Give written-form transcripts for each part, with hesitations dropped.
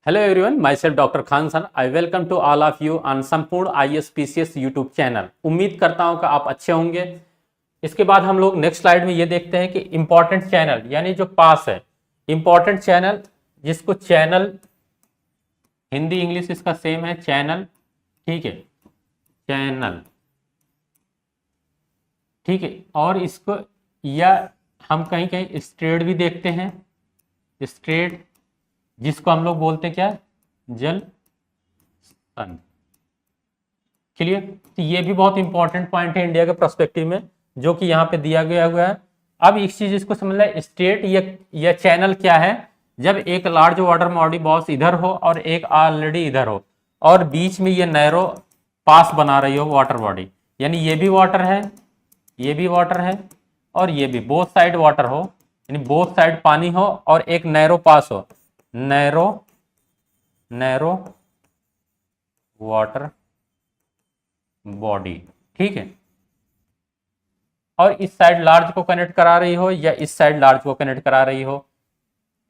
Hello everyone, myself Dr. Khan San. I welcome to all of you on संपूर्ण ISPCS YouTube channel. उम्मीद करता हूं कि आप अच्छे होंगे। इसके बाद हम लोग नेक्स्ट स्लाइड में ये देखते हैं कि इंपॉर्टेंट चैनल यानी जो पास है, इंपॉर्टेंट चैनल जिसको चैनल हिंदी इंग्लिश इसका सेम है, चैनल, ठीक है, चैनल, ठीक है। और इसको या हम कहीं कहीं स्ट्रेट भी देखते हैं, स्ट्रेट, जिसको हम लोग बोलते हैं क्या, जल सन। क्लियर? तो ये भी बहुत इंपॉर्टेंट पॉइंट है इंडिया के पर्सपेक्टिव में, जो कि यहाँ पे दिया गया हुआ है। अब एक चीज इसको समझना है, स्टेट या चैनल क्या है। जब एक लार्ज वाटर बॉडी बॉस इधर हो और एक ऑलरेडी इधर हो और बीच में ये नैरो पास बना रही हो वाटर बॉडी, यानी ये भी वाटर है, ये भी वाटर है और ये भी, बोथ साइड वाटर हो, यानी बोथ साइड पानी हो और एक नैरो पास हो, नैरो वाटर बॉडी, ठीक है। और इस साइड लार्ज को कनेक्ट करा रही हो या इस साइड लार्ज को कनेक्ट करा रही हो,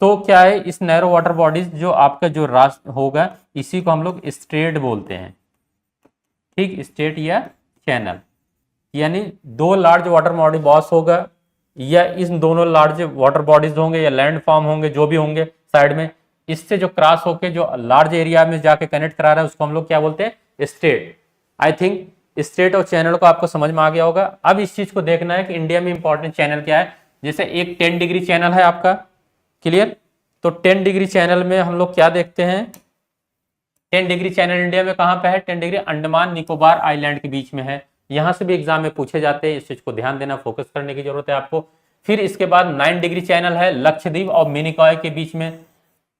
तो क्या है, इस नैरो वाटर बॉडीज जो आपका जो रास्ता होगा, इसी को हम लोग स्ट्रेट बोलते हैं, ठीक, स्ट्रेट या चैनल। यानी दो लार्ज वाटर बॉडी बॉस होगा या इन दोनों लार्ज वाटर बॉडीज होंगे या लैंड फॉर्म होंगे, जो भी होंगे साइड में, इससे जो क्रॉस होके जो लार्ज एरिया में जाके कनेक्ट करा रहा है उसको हम लोग क्या बोलते हैं, स्टेट। आई थिंक स्टेट और चैनल को आपको समझ में आ गया होगा। अब इस चीज को देखना है कि इंडिया में इंपॉर्टेंट चैनल क्या है। जैसे एक 10 डिग्री चैनल है आपका, क्लियर। तो 10 डिग्री चैनल में हम लोग क्या देखते हैं, 10 डिग्री चैनल इंडिया में कहां पे है, 10 डिग्री अंडमान निकोबार आइलैंड के बीच में है। यहां से भी एग्जाम में पूछे जाते हैं, इस चीज को ध्यान देना, फोकस करने की जरूरत है आपको। फिर इसके बाद 9 डिग्री चैनल है लक्षद्वीप और मिनिकॉय के बीच में,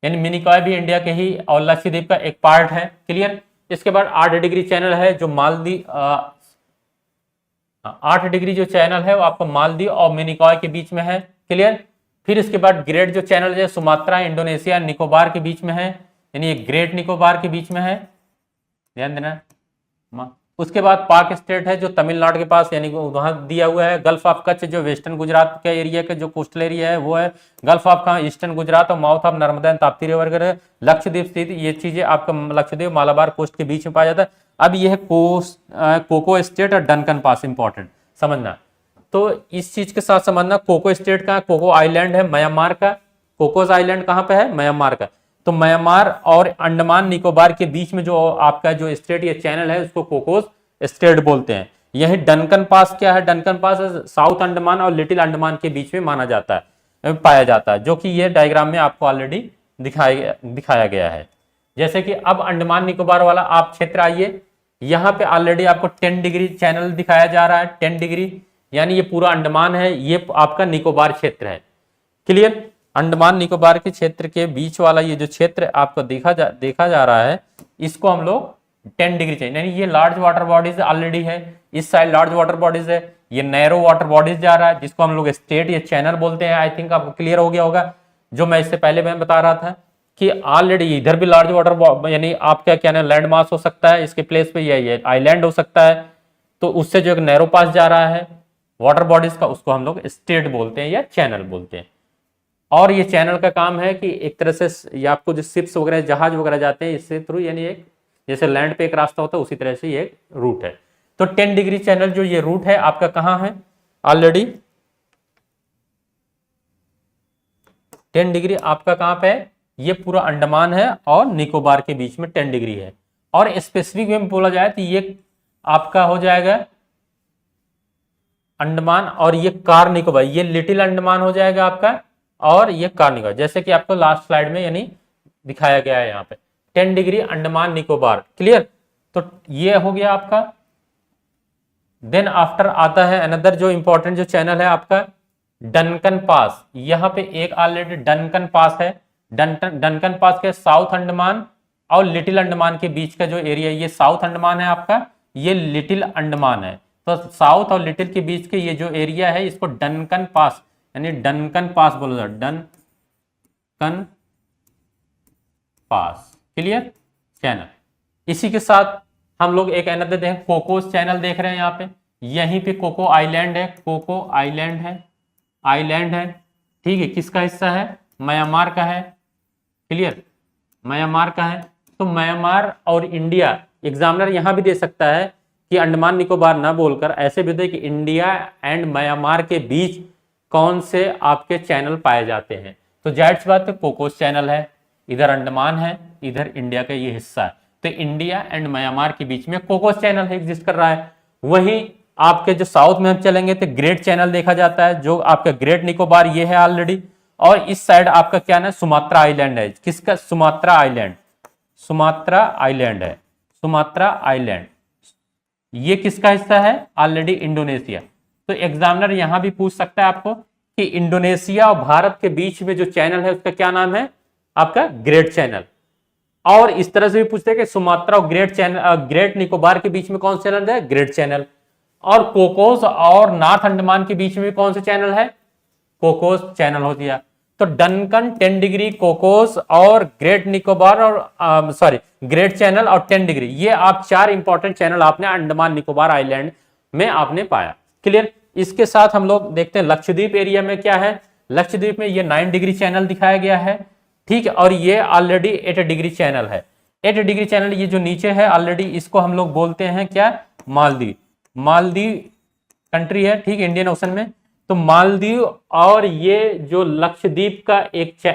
यानी मिनिकॉय भी इंडिया के ही और लक्षद्वीप का एक पार्ट है, क्लियर। इसके बाद 8 डिग्री चैनल है जो मालदीव, 8 डिग्री जो चैनल है वो आपको मालदीव और मिनिकॉय के बीच में है, क्लियर। फिर इसके बाद ग्रेट जो चैनल है सुमात्रा, इंडोनेशिया, निकोबार के बीच में है, यानी ग्रेट निकोबार के बीच में है, ध्यान देना। उसके बाद पाक स्टेट है जो तमिलनाडु के पास, यानी वहां दिया हुआ है। गल्फ ऑफ कच्छ जो वेस्टर्न गुजरात के एरिया के जो कोस्टल एरिया है वो है। गल्फ ऑफ कहाँ, ईस्टर्न गुजरात और mouth of Narmada and Tapti river है। लक्षद्वीप स्थित, ये चीजें आपका लक्षद्वीप मालाबार कोस्ट के बीच में पाया जाता है। अब यह कोको स्टेट और डनकन पास, इंपॉर्टेंट समझना। तो इस चीज के साथ समझना, कोको स्टेट का, कोको आइलैंड है म्यांमार का, कोकोस आइलैंड कहाँ पे है, म्यांमार का। तो म्यांमार और अंडमान निकोबार के बीच में जो आपका जो स्टेट या चैनल है उसको कोकोस स्टेट बोलते हैं। यही डनकन पास क्या है, डनकन पास साउथ अंडमान और लिटिल अंडमान के बीच में माना जाता है, पाया जाता है, जो कि ये डायग्राम में आपको ऑलरेडी दिखाया गया है। जैसे कि अब अंडमान निकोबार वाला आप क्षेत्र आइए, यहाँ पे ऑलरेडी आपको 10 डिग्री चैनल दिखाया जा रहा है, 10 डिग्री, यानी ये पूरा अंडमान है, ये आपका निकोबार क्षेत्र है, क्लियर। अंडमान निकोबार के क्षेत्र के बीच वाला ये जो क्षेत्र आपको देखा जा रहा है, इसको हम लोग 10 डिग्री चाहिए, यानी ये लार्ज वाटर बॉडीज ऑलरेडी है, इस साइड लार्ज वाटर बॉडीज है, ये नैरो वाटर बॉडीज जा रहा है, जिसको हम लोग स्टेट या चैनल बोलते हैं। आई थिंक आपको क्लियर हो गया होगा, जो मैं इससे पहले मैं बता रहा था कि ऑलरेडी इधर भी लार्ज वाटर, यानी आपका क्या ना लैंड मास हो सकता है, इसके प्लेस पे ये आइलैंड हो सकता है, तो उससे जो एक नैरो पास जा रहा है वाटर बॉडीज का, उसको हम लोग स्टेट बोलते हैं या चैनल बोलते हैं। और ये चैनल का काम है कि एक तरह से ये आपको जो शिप्स वगैरह, जहाज वगैरह जाते हैं इससे थ्रू, यानी एक जैसे लैंड पे एक रास्ता होता है उसी तरह से ये एक रूट है। तो 10 डिग्री चैनल जो ये रूट है आपका कहां है, ऑलरेडी 10 डिग्री आपका कहां पे है, ये पूरा अंडमान है और निकोबार के बीच में 10 डिग्री है। और स्पेसिफिक में बोला जाए तो ये आपका हो जाएगा अंडमान और ये कार निकोबार, ये लिटिल अंडमान हो जाएगा आपका, और ये कार निकोबार, जैसे कि आपको लास्ट स्लाइड में यानी दिखाया गया है यहाँ पे 10 डिग्री अंडमान निकोबार, क्लियर। तो ये हो गया आपका। देन आफ्टर आता है अनदर जो इंपॉर्टेंट जो चैनल है आपका डनकन पास। यहाँ पे एक ऑलरेडी डनकन पास है, डनकन पास के साउथ अंडमान और लिटिल अंडमान के बीच का जो एरिया, ये साउथ अंडमान है आपका, ये लिटिल अंडमान है। तो साउथ और लिटिल के बीच के ये जो एरिया है इसको डनकन पास, यानी डनकन पास बोला जाता है, डनकन पास, क्लियर, चैनल। इसी के साथ हम लोग एक अनदर देखें, कोकोस चैनल देख रहे हैं यहाँ पे, यहीं पे कोको आइलैंड है, कोको आइलैंड है, ठीक है, किसका हिस्सा है, म्यांमार का है, क्लियर, म्यांमार का है। तो म्यांमार और इंडिया, एग्जामिनर यहां भी दे सकता है कि अंडमान निकोबार ना बोलकर ऐसे भी दे कि इंडिया एंड म्यांमार के बीच कौन से आपके चैनल पाए जाते हैं। तो जाहिर सी बात है कोकोस चैनल है, इधर अंडमान है, इधर इंडिया का ये हिस्सा है, तो इंडिया एंड म्यांमार के बीच में कोकोस चैनल है, एग्जिस्ट कर रहा है। वहीं आपके जो साउथ में हम चलेंगे तो ग्रेट चैनल देखा जाता है, जो आपका ग्रेट निकोबार ये है ऑलरेडी, और इस साइड आपका क्या ना सुमात्रा आइलैंड है। किसका? सुमात्रा आइलैंड, सुमात्रा आइलैंड है, सुमात्रा आइलैंड ये किसका हिस्सा है? Already Indonesia. तो एग्जामिनर यहां भी पूछ सकता है आपको कि इंडोनेशिया और भारत के बीच में जो चैनल है उसका क्या नाम है? आपका ग्रेट चैनल। और इस तरह से भी पूछते हैं कि सुमात्रा और ग्रेट चैनल, ग्रेट निकोबार के बीच में कौन सा चैनल है? Great channel. और कोकोस और नॉर्थ अंडमान के बीच में कौन सा चैनल है? कोकोस चैनल हो गया। तो डनकन 10 डिग्री, कोकोस और ग्रेट निकोबार और सॉरी ग्रेट चैनल और 10 डिग्री, ये आप चार इंपॉर्टेंट चैनल आपने अंडमान निकोबार आइलैंड में आपने पाया। क्लियर? इसके साथ हम लोग देखते हैं लक्षद्वीप एरिया में क्या है। लक्षद्वीप में ये 9 डिग्री चैनल दिखाया गया है, ठीक है, और ये ऑलरेडी 8 डिग्री चैनल है। 8 डिग्री चैनल ये जो नीचे है ऑलरेडी, इसको हम लोग बोलते हैं क्या? मालदीव। मालदीव कंट्री है, ठीक, इंडियन ओशन में। तो मालदीव और ये जो लक्षद्वीप का एक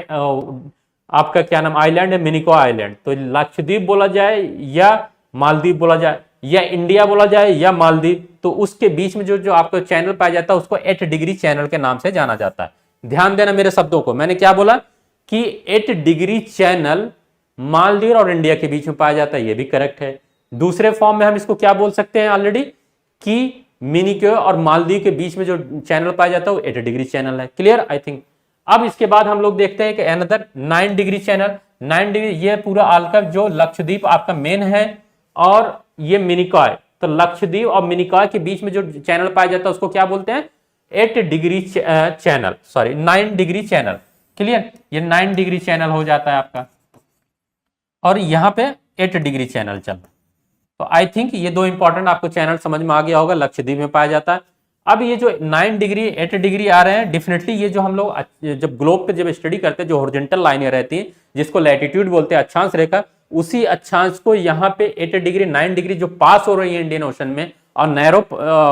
आपका क्या नाम आइलैंड है? मिनिकॉय आइलैंड। तो लक्षद्वीप बोला जाए या मालदीव बोला जाए या इंडिया बोला जाए या मालदीव, तो उसके बीच में जो जो आपका चैनल पाया जाता है उसको 8 डिग्री चैनल के नाम से जाना जाता है। ध्यान देना मेरे शब्दों को, मैंने क्या बोला कि 8 डिग्री चैनल मालदीव और इंडिया के बीच में पाया जाता है, ये भी करेक्ट है। दूसरे फॉर्म में हम इसको क्या बोल सकते हैं ऑलरेडी कि मिनिकॉय और मालदीव के बीच में जो चैनल पाया जाता है वो 8 डिग्री चैनल है। Clear I think. अब इसके बाद हम लोग देखते हैं कि अनदर 9 डिग्री चैनल। 9 डिग्री ये पूरा आलका जो लक्षद्वीप आपका मेन है और ये मिनिकॉय, तो लक्षद्वीप और मिनिकॉय के बीच में जो चैनल पाया जाता है उसको क्या बोलते हैं? 8 degree channel, sorry 9 degree channel. Clear? ये 9 डिग्री चैनल हो जाता है आपका, और यहां पे 8 डिग्री चैनल चल। तो आई थिंक ये दो इंपॉर्टेंट आपको चैनल समझ में आ गया होगा, लक्षद्वीप में पाया जाता है। अब ये जो 9 डिग्री 8 डिग्री आ रहे हैं, डेफिनेटली ये जो हम लोग जब ग्लोब पे जब स्टडी करते हैं, जो हॉरिजॉन्टल लाइनें रहती हैं जिसको लैटिट्यूड बोलते हैं, अक्षांश रेखा, उसी अक्षांश को यहाँ पे 8 डिग्री 9 डिग्री जो पास हो रही है इंडियन ओशन में, और नैरो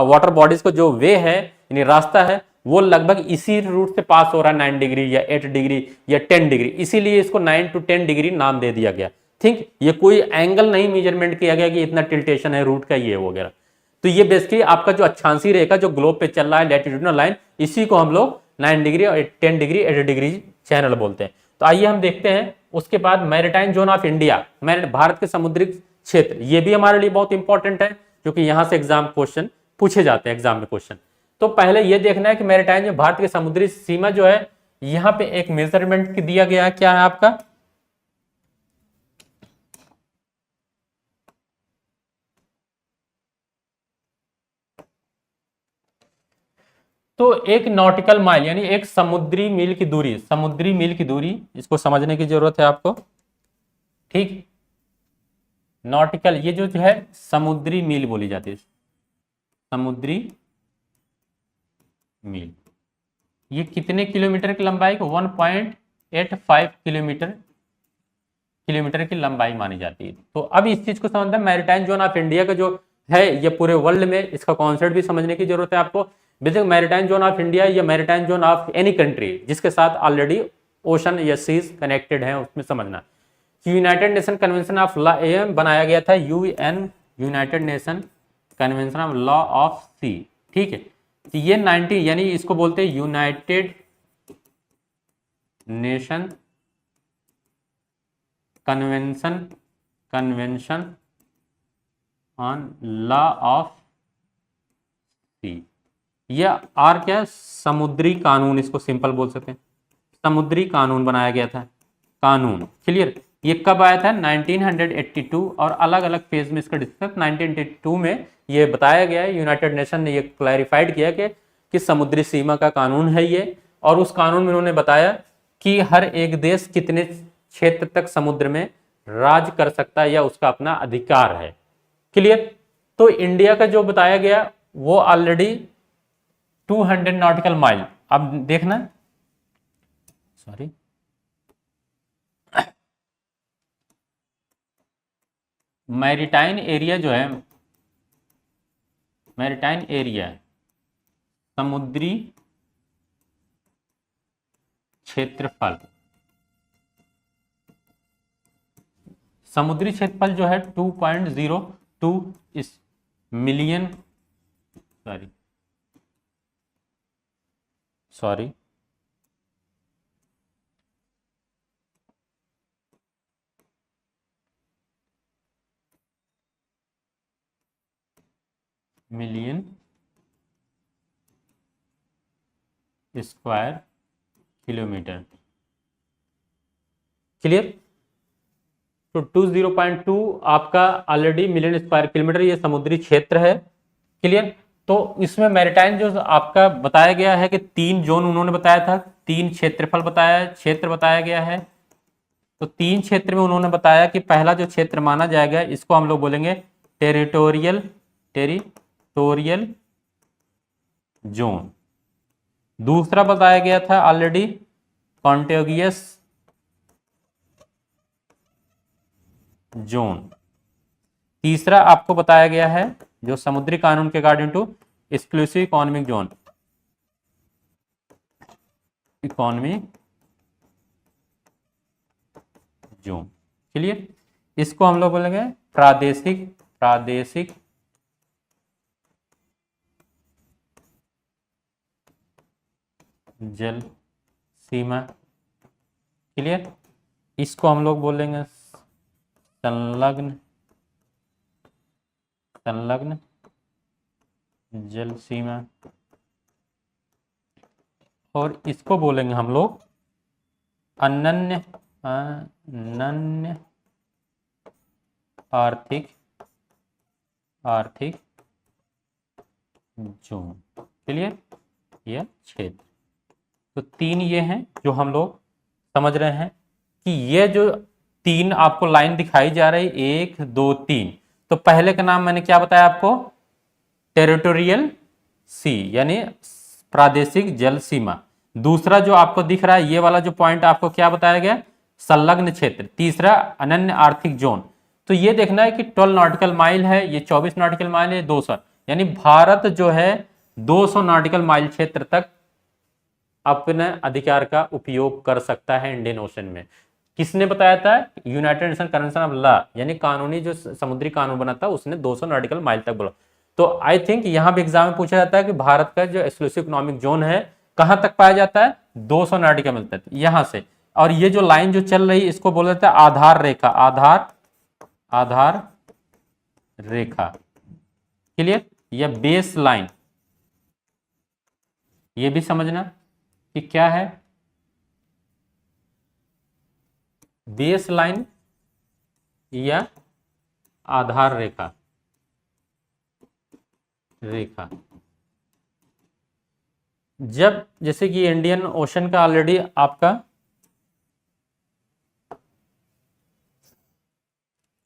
वाटर बॉडीज को जो वे है यानी रास्ता है वो लगभग इसी रूट से पास हो रहा है, 9 डिग्री या 8 डिग्री या 10 डिग्री, इसीलिए इसको 9 to 10 डिग्री नाम दे दिया गया। ठीक, ये कोई एंगल नहीं मेजरमेंट किया गया कि इतना टिल्टेशन है रूट का ये वगैरह। तो ये बेसिकली आपका जो अक्षांशीय रेखा जो ग्लोब पे चल रहा है, लैटिट्यूडनल लाइन, इसी को हम लोग 9 डिग्री और 10 डिग्री 8 डिग्री चैनल बोलते हैं। तो आइए हम देखते हैं उसके बाद maritime zone of India, Bharat के समुद्री क्षेत्र, ये भी हमारे लिए बहुत इंपॉर्टेंट है क्योंकि यहां से एग्जाम क्वेश्चन पूछे जाते हैं, एग्जाम में क्वेश्चन। तो पहले ये देखना है कि मैरिटाइम जो भारत की समुद्री सीमा जो है, यहां पे एक मेजरमेंट दिया गया है, क्या है आपका? तो एक नॉटिकल माइल यानी एक समुद्री मील की दूरी, समुद्री मील की दूरी, इसको समझने की जरूरत है आपको। ठीक, नॉटिकल ये जो है समुद्री मील बोली जाती है, समुद्री मील। ये कितने किलोमीटर की लंबाई को? 1.85 किलोमीटर की लंबाई मानी जाती है। तो अब इस चीज को समझना, मैरिटाइम जोन ऑफ इंडिया का जो है ये पूरे वर्ल्ड में, इसका कॉन्सेप्ट भी समझने की जरूरत है आपको। Basic maritime zone of India या maritime zone of any country जिसके साथ ऑलरेडी ओशन या सीज कनेक्टेड है, उसमें समझना। United Nation Convention of law बनाया गया था, UN, United Nation Convention of law of sea. ठीक है, तो ये 90 यानी इसको बोलते हैं United Nation Convention on law of sea. यह आर क्या? समुद्री कानून, इसको सिंपल बोल सकते हैं, समुद्री कानून बनाया गया था, कानून। क्लियर? ये कब आया था? 1982, और अलग अलग फेज में इसका डिस्कस 1982 में ये बताया गया है, यूनाइटेड नेशन ने ये क्लैरिफाइड किया कि समुद्री सीमा का कानून है ये, और उस कानून में उन्होंने बताया कि हर एक देश कितने क्षेत्र तक समुद्र में राज कर सकता है या उसका अपना अधिकार है। क्लियर? तो इंडिया का जो बताया गया वो ऑलरेडी 200 नॉटिकल माइल। अब देखना, सॉरी, मैरिटाइन एरिया जो है, मैरिटाइन एरिया समुद्री क्षेत्रफल, समुद्री क्षेत्रफल जो है 2.02 इस million sorry million square kilometre. Clear? तो 20.2 आपका ऑलरेडी मिलियन स्क्वायर किलोमीटर ये समुद्री क्षेत्र है। क्लियर? तो इसमें मैरिटाइम जो आपका बताया गया है कि 3 जोन उन्होंने बताया था, 3 क्षेत्रफल बताया, क्षेत्र बताया गया है। तो 3 क्षेत्र में उन्होंने बताया कि पहला जो क्षेत्र माना जाएगा इसको हम लोग बोलेंगे टेरिटोरियल जोन। दूसरा बताया गया था ऑलरेडी कॉन्टेगियस जोन। तीसरा आपको बताया गया है जो समुद्री कानून के according to exclusive economic zone, clear? इसको हम लोग बोलेंगे प्रादेशिक जल सीमा। क्लियर? इसको हम लोग बोलेंगे संलग्न जल सीमा, और इसको बोलेंगे हम लोग अनन्य आर्थिक जोन। क्लियर? यह क्षेत्र। तो 3 ये हैं जो हम लोग समझ रहे हैं कि ये जो 3 आपको लाइन दिखाई जा रही 1 2 3। तो पहले का नाम मैंने क्या बताया आपको? टेरिटोरियल सी यानी प्रादेशिक जल सीमा। दूसरा जो आपको दिख रहा है ये वाला जो पॉइंट आपको क्या बताया गया? संलग्न क्षेत्र। तीसरा अनन्य आर्थिक जोन। तो ये देखना है कि 12 नॉटिकल माइल है, ये 24 नॉटिकल माइल है, 200, यानी भारत जो है 200 नॉटिकल माइल क्षेत्र तक अपने अधिकार का उपयोग कर सकता है इंडियन ओशन में। किसने बताया था? United Nation Convention of law, यानी कानूनी जो समुद्री कानून बना था उसने 200 नॉटिकल माइल तक बोला। तो आई थिंक यहां भी एग्जाम में पूछा जाता है कि भारत का जो एक्सक्लूसिव इकोनॉमिक जोन है कहां तक पाया जाता है? 200 नॉटिकल माइल तक, यहां से। और ये जो लाइन जो चल रही है इसको बोला जाता है आधार रेखा, आधार रेखा। क्लियर? या बेस लाइन, ये भी समझना कि क्या है बेस लाइन या आधार रेखा। जब जैसे कि इंडियन ओशन का ऑलरेडी आपका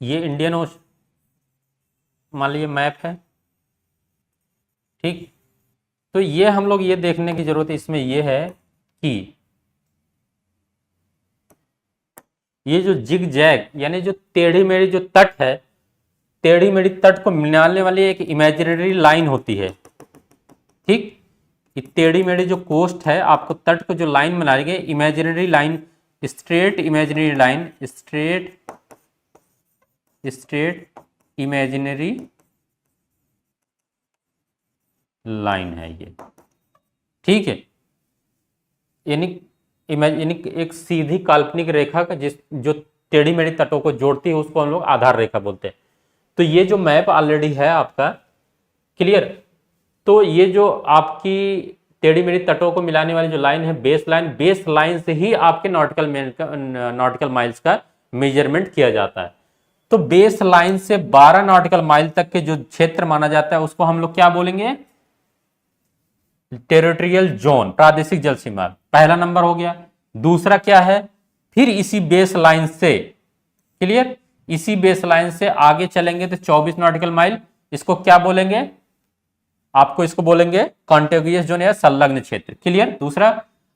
ये इंडियन ओशन मान लीजिए मैप है, ठीक? तो ये हम लोग ये देखने की जरूरत है इसमें ये है कि ये जो जिग जैग यानी जो टेढ़ी मेढ़ी जो तट है, टेढ़ी मेढ़ी तट को मिलाने वाली एक इमेजिनरी लाइन होती है, ठीक? ये टेढ़ी मेढ़ी जो कोस्ट है आपको तट को जो लाइन बना गई imaginary line, straight imaginary line, straight imaginary line है ये, ठीक है? यानी एक सीधी काल्पनिक रेखा का जो टेढ़ी मेढ़ी तटों को जोड़ती है उसको हम लोग आधार रेखा बोलते हैं। तो ये जो मैप ऑलरेडी है आपका, क्लियर? तो ये जो आपकी टेढ़ी मेढ़ी तटों को मिलाने वाली जो लाइन है बेस लाइन से ही आपके नॉटिकल माइल्स का मेजरमेंट किया जाता है। तो बेस लाइन से 12 नॉटिकल माइल तक के जो क्षेत्र माना जाता है उसको हम लोग क्या बोलेंगे? टेरिटोरियल जोन, प्रादेशिक जल सीमा, पहला नंबर हो गया। दूसरा क्या है? फिर इसी बेस लाइन से, क्लियर? इसी बेस लाइन से आगे चलेंगे तो 24 नॉटिकल माइल, इसको क्या बोलेंगे? आपको इसको बोलेंगे कॉन्टेगियस जोन या संलग्न क्षेत्र। क्लियर? दूसरा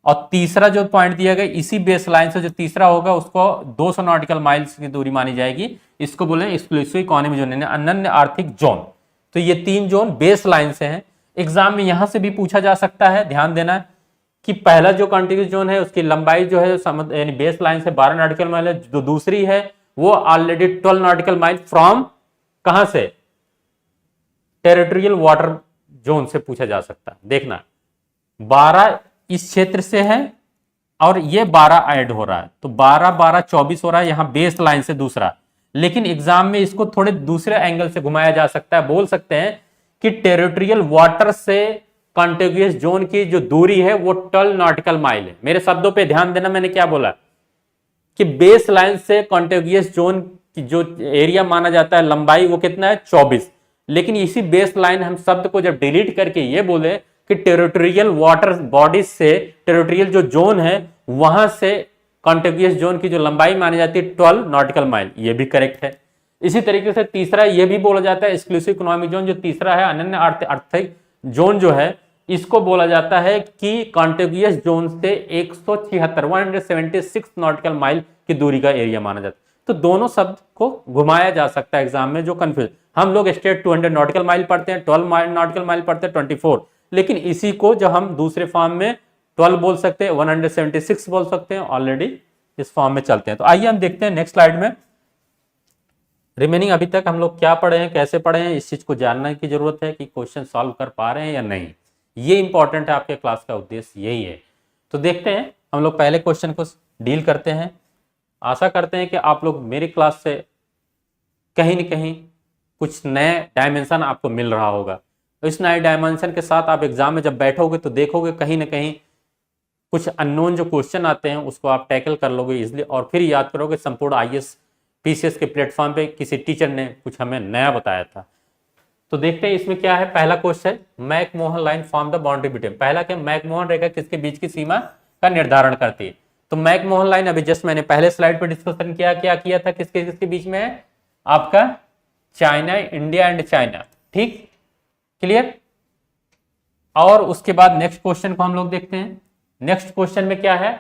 और तीसरा जो पॉइंट दिया गया इसी बेस लाइन से जो तीसरा होगा उसको 200 नॉटिकल माइल्स की दूरी मानी जाएगी। इसको बोले एक्सक्लूसिव इकोनॉमिक जोन यानी अनन्य आर्थिक जोन। तो ये 3 जोन बेस लाइन से हैं। एग्जाम में यहां से भी पूछा जा सकता है, ध्यान देना है कि पहला जो कॉन्टिग्यूस जोन है उसकी लंबाई जो है यानी बेस लाइन से 12 नॉटिकल माइल है, जो दूसरी है वो ऑलरेडी 12 नॉटिकल माइल फ्रॉम कहां से, टेरिटोरियल वाटर जोन से पूछा जा सकता है। देखना 12 इस क्षेत्र से है और ये 12 ऐड हो रहा है, तो 12 12 24 हो रहा है यहां बेस लाइन से दूसरा। लेकिन एग्जाम में इसको थोड़े दूसरे एंगल से घुमाया जा सकता है, बोल सकते हैं कि टेरिटोरियल वाटर से कॉन्टिग्यूस जोन की जो दूरी है वो 12 नॉटिकल माइल है। मेरे शब्दों पे ध्यान देना, मैंने क्या बोला कि बेस लाइन से कॉन्टिग्यूस जोन की जो एरिया माना जाता है लंबाई वो कितना है 24। लेकिन इसी बेस लाइन हम शब्द को जब डिलीट करके ये बोले कि टेरिटोरियल वाटर बॉडीज से टेरिटोरियल जो जोन है वहां से कॉन्टिग्यूस जोन की जो लंबाई मानी जाती है 12 नॉटिकल माइल, ये भी करेक्ट है। इसी तरीके से तीसरा ये भी बोला जाता है एक्सक्लूसिव इकोनॉमिक जोन, जो तीसरा है अनन्य आर्थिक जोन जो है इसको बोला जाता है कि कॉन्टिग्यूस जोन से 176 नॉटिकल माइल की दूरी का एरिया माना जाता है। तो दोनों शब्द को घुमाया जा सकता है एग्जाम में, जो कंफ्यूज हम लोग स्ट्रेट 200 नॉटिकल माइल पढ़ते हैं, 12 नॉटिकल माइल पढ़ते हैं 24, लेकिन इसी को जो हम दूसरे फॉर्म में 12 बोल सकते हैं, 176 बोल सकते हैं, ऑलरेडी इस फॉर्म में चलते हैं। तो आइए हम देखते हैं नेक्स्ट स्लाइड में रिमेनिंग अभी तक हम लोग क्या पढ़े हैं, कैसे पढ़े हैं, इस चीज को जानने की जरूरत है कि क्वेश्चन सॉल्व कर पा रहे हैं या नहीं। ये इंपॉर्टेंट है, आपके क्लास का उद्देश्य यही है। तो देखते हैं हम लोग पहले क्वेश्चन को डील करते हैं। आशा करते हैं कि आप लोग मेरी क्लास से कहीं न कहीं कुछ नए डायमेंशन आपको मिल रहा होगा। तो इस नए डायमेंशन के साथ आप एग्जाम में जब बैठोगे तो देखोगे कहीं ना कहीं कुछ अननोन जो क्वेश्चन आते हैं उसको आप टैकल कर लोगे इजिली, और फिर याद करोगे संपूर्ण आईएएस पीसीएस के प्लेटफॉर्म पे किसी टीचर ने कुछ हमें नया बताया था। तो देखते हैं इसमें क्या है। पहला question, McMahon line form the boundary between. पहला क्या, मैकमोहन रेखा किसके बीच की सीमा का निर्धारण करती है। तो मैकमोहन लाइन अभी जस्ट मैंने पहले स्लाइड पर डिस्कशन किया, क्या किया था, किसके किसके बीच में है, आपका चाइना, इंडिया एंड चाइना, ठीक, क्लियर। और उसके बाद नेक्स्ट क्वेश्चन को हम लोग देखते हैं। नेक्स्ट क्वेश्चन में क्या है,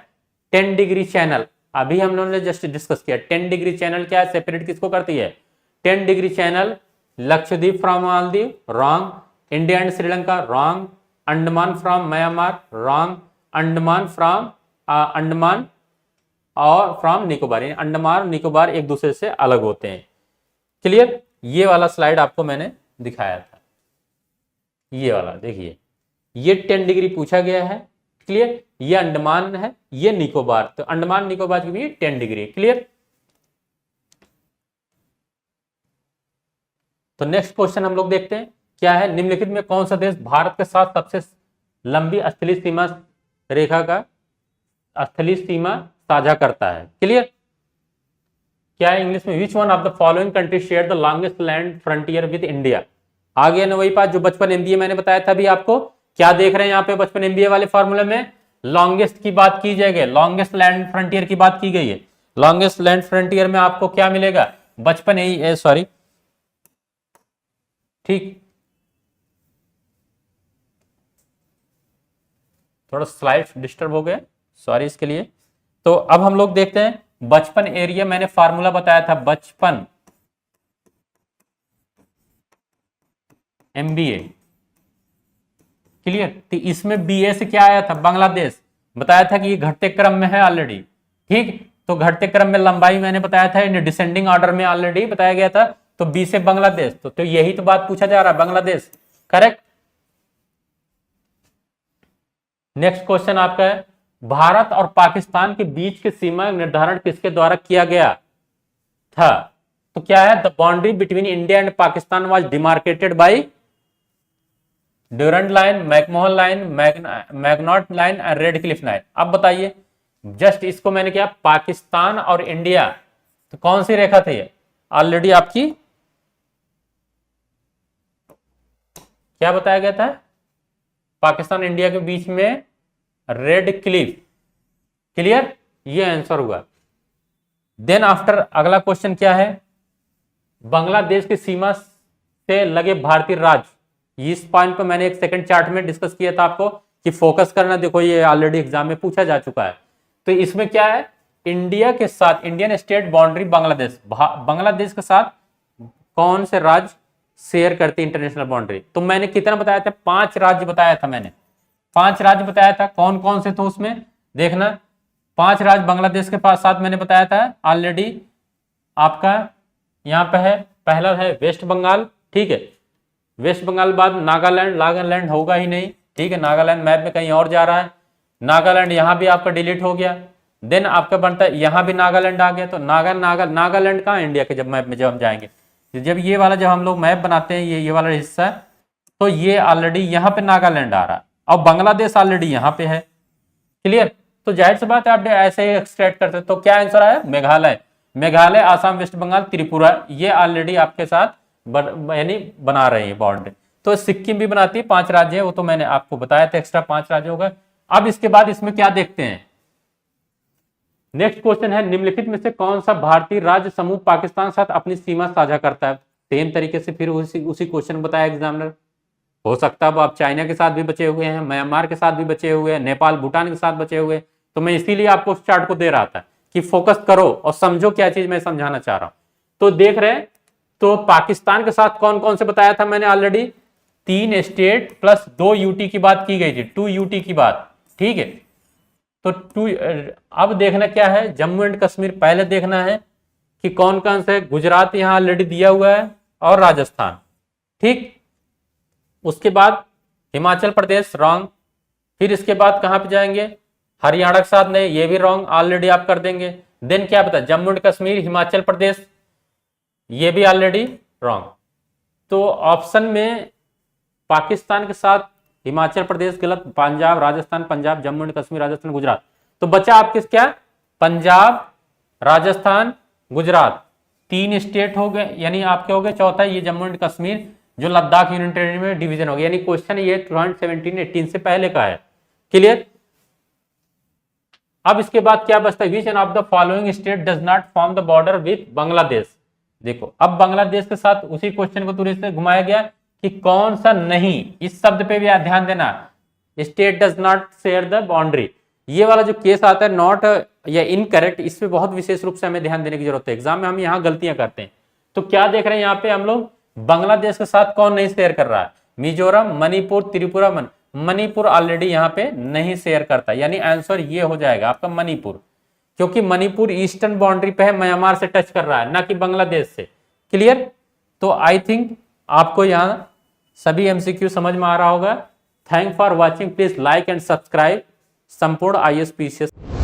10 डिग्री चैनल, अभी हम लोगों ने जस्ट डिस्कस किया। 10 डिग्री चैनल क्या है, सेपरेट किसको करती है, 10 degree channel Lakshadweep from Maldives, wrong, India and Sri Lanka, wrong, Andaman from Myanmar, wrong, Andaman from Andaman और फ्रॉम निकोबार, अंडमान और निकोबार एक दूसरे से अलग होते हैं, क्लियर। ये वाला स्लाइड आपको मैंने दिखाया था, ये वाला देखिए, ये 10 डिग्री पूछा गया है, क्लियर। ये अंडमान है, ये निकोबार, तो अंडमान निकोबार की भी 10 डिग्री, क्लियर। तो नेक्स्ट क्वेश्चन हम लोग देखते हैं क्या है, निम्नलिखित में कौन सा देश भारत के साथ सबसे लंबी स्थलीय सीमा रेखा का स्थलीय सीमा साझा करता है, क्लियर। क्या है इंग्लिश में, which one of the following country share the longest land frontier with India. आ गया ना वही बात जो बचपन एमबीए मैंने बताया था अभी आपको। क्या देख रहे हैं यहाँ पे बचपन एमबीए वाले फॉर्मूले में, लॉन्गेस्ट की बात की जाएगी, लॉन्गेस्ट लैंड फ्रंटियर की बात की गई है। लॉन्गेस्ट लैंड फ्रंटियर में आपको क्या मिलेगा, बचपन सॉरी, ठीक, थोड़ा स्लाइड डिस्टर्ब हो गए, सॉरी इसके लिए। तो अब हम लोग देखते हैं बचपन एरिया, मैंने फार्मूला बताया था बचपन एमबीए, क्लियर। तो इसमें बीए से क्या आया था, बांग्लादेश, बताया था कि ये घटते क्रम में है ऑलरेडी, ठीक। तो घटते क्रम में लंबाई मैंने बताया था डिसेंडिंग ऑर्डर में ऑलरेडी बताया गया था, तो बी से बांग्लादेश, तो यही तो बात पूछा जा रहा है, बांग्लादेश, करेक्ट। नेक्स्ट क्वेश्चन आपका है, भारत और पाकिस्तान के बीच की सीमा निर्धारण किसके द्वारा किया गया था। तो क्या है, the boundary between India and Pakistan was demarcated by Durand line, McMahon line, Maginot line and Radcliffe line. अब बताइए, जस्ट इसको मैंने किया पाकिस्तान और इंडिया, तो कौन सी रेखा थी ऑलरेडी आपकी, क्या बताया गया था, पाकिस्तान इंडिया के बीच में रेड क्लिफ, क्लियर, ये आंसर हुआ। देन आफ्टर अगला क्वेश्चन क्या है, बांग्लादेश की सीमा से लगे भारतीय राज्य, इस पॉइंट पर मैंने एक सेकंड चार्ट में डिस्कस किया था आपको कि फोकस करना, देखो ये ऑलरेडी एग्जाम में पूछा जा चुका है। तो इसमें क्या है, इंडिया के साथ Indian state boundary Bangladesh, Bangladesh के साथ कौन से राज्य शेयर करते इंटरनेशनल बाउंड्री। तो मैंने कितना बताया था, 5 राज्य बताया था मैंने, 5 राज्य बताया था। कौन कौन से थे उसमें देखना, 5 राज्य बांग्लादेश के पास साथ मैंने बताया था ऑलरेडी। आपका यहाँ पे है, पहला है वेस्ट बंगाल, ठीक है, वेस्ट बंगाल बाद नागालैंड, नागालैंड होगा ही नहीं, ठीक है, नागालैंड मैप में कहीं और जा रहा है, नागालैंड यहाँ भी आपका डिलीट हो गया। देन आपका बनता है यहाँ भी नागालैंड आ गया। तो नागालैंड कहाँ इंडिया के जब मैप में जब हम जाएंगे, जब ये वाला जब हम लोग मैप बनाते हैं, ये वाला हिस्सा, तो ये ऑलरेडी यहाँ पे नागालैंड आ रहा है और बांग्लादेश ऑलरेडी यहाँ पे है। क्लियर, तो जाहिर सी बात है आप ऐसे ही एक्सट्रैक्ट करते। तो क्या आंसर आया, मेघालय, मेघालय, आसाम, वेस्ट बंगाल, त्रिपुरा, ये ऑलरेडी आपके साथ यानी बना रहे हैं बाउंड्री। तो सिक्किम भी बनाती है, 5 राज्य है, वो तो मैंने आपको बताया था, एक्स्ट्रा 5 राज्य होगा। अब इसके बाद इसमें क्या देखते हैं, नेक्स्ट क्वेश्चन है, निम्नलिखित में से कौन सा भारतीय राज्य समूह पाकिस्तान के साथ अपनी सीमा साझा करता है। सेम तरीके से फिर उसी क्वेश्चन बताया एग्जामिनर। हो सकता है आप चाइना के साथ भी बचे हुए हैं, म्यांमार के साथ भी बचे हुए हैं, नेपाल भूटान के साथ बचे हुए हैं। तो मैं इसीलिए आपको उस चार्ट को दे रहा था कि फोकस करो और समझो क्या चीज मैं समझाना चाह रहा हूं। तो देख रहे हैं, तो पाकिस्तान के साथ कौन कौन से बताया था मैंने ऑलरेडी, 3 स्टेट प्लस 2 यूटी की बात की गई थी, 2 यूटी की बात, ठीक है। तो अब देखना क्या है, जम्मू एंड कश्मीर पहले देखना है कि कौन कौन से, गुजरात यहां ऑलरेडी दिया हुआ है और राजस्थान, ठीक। उसके बाद हिमाचल प्रदेश रॉन्ग, फिर इसके बाद कहां पे जाएंगे, हरियाणा के साथ नहीं, ये भी रॉन्ग ऑलरेडी आप कर देंगे। देन क्या बता, जम्मू एंड कश्मीर, हिमाचल प्रदेश, ये भी ऑलरेडी रॉन्ग। तो ऑप्शन में पाकिस्तान के साथ हिमाचल प्रदेश गलत, पंजाब, राजस्थान, पंजाब, जम्मू एंड कश्मीर, राजस्थान, गुजरात। तो बचा आपके क्या, पंजाब, राजस्थान, गुजरात, 3 स्टेट हो गए, यानी आपके हो गए। चौथा ये जम्मू एंड कश्मीर जो लद्दाख यूनियन टेरिटरी में डिवीजन हो गया, यानी क्वेश्चन ये 2017-18 से पहले का है। क्लियर। अब इसके बाद क्या बचता है, विच N of the following state does not form the border with Bangladesh. देखो अब बांग्लादेश के साथ उसी क्वेश्चन को तुरंत से घुमाया गया कि कौन सा नहीं, इस शब्द पे भी ध्यान देना, state does not share the boundary. ये वाला जो केस आता है नॉट या इनकरेक्ट, इस पे बहुत विशेष रूप से हमें ध्यान देने की जरूरत है। एग्जाम में हम यहाँ गलतियां करते हैं। तो क्या देख रहे हैं यहाँ पे हम लोग, बांग्लादेश के साथ कौन नहीं शेयर कर रहा है, मिजोरम, मणिपुर, त्रिपुरा। मणिपुर ऑलरेडी यहाँ पे नहीं शेयर करता, यानी आंसर ये हो जाएगा आपका मणिपुर, क्योंकि मणिपुर ईस्टर्न बाउंड्री पे है, म्यांमार से टच कर रहा है, ना कि बांग्लादेश से। क्लियर। तो आई थिंक आपको यहाँ सभी एमसीक्यू समझ में आ रहा होगा। Thank for watching, please like and subscribe संपूर्ण IAS PCS।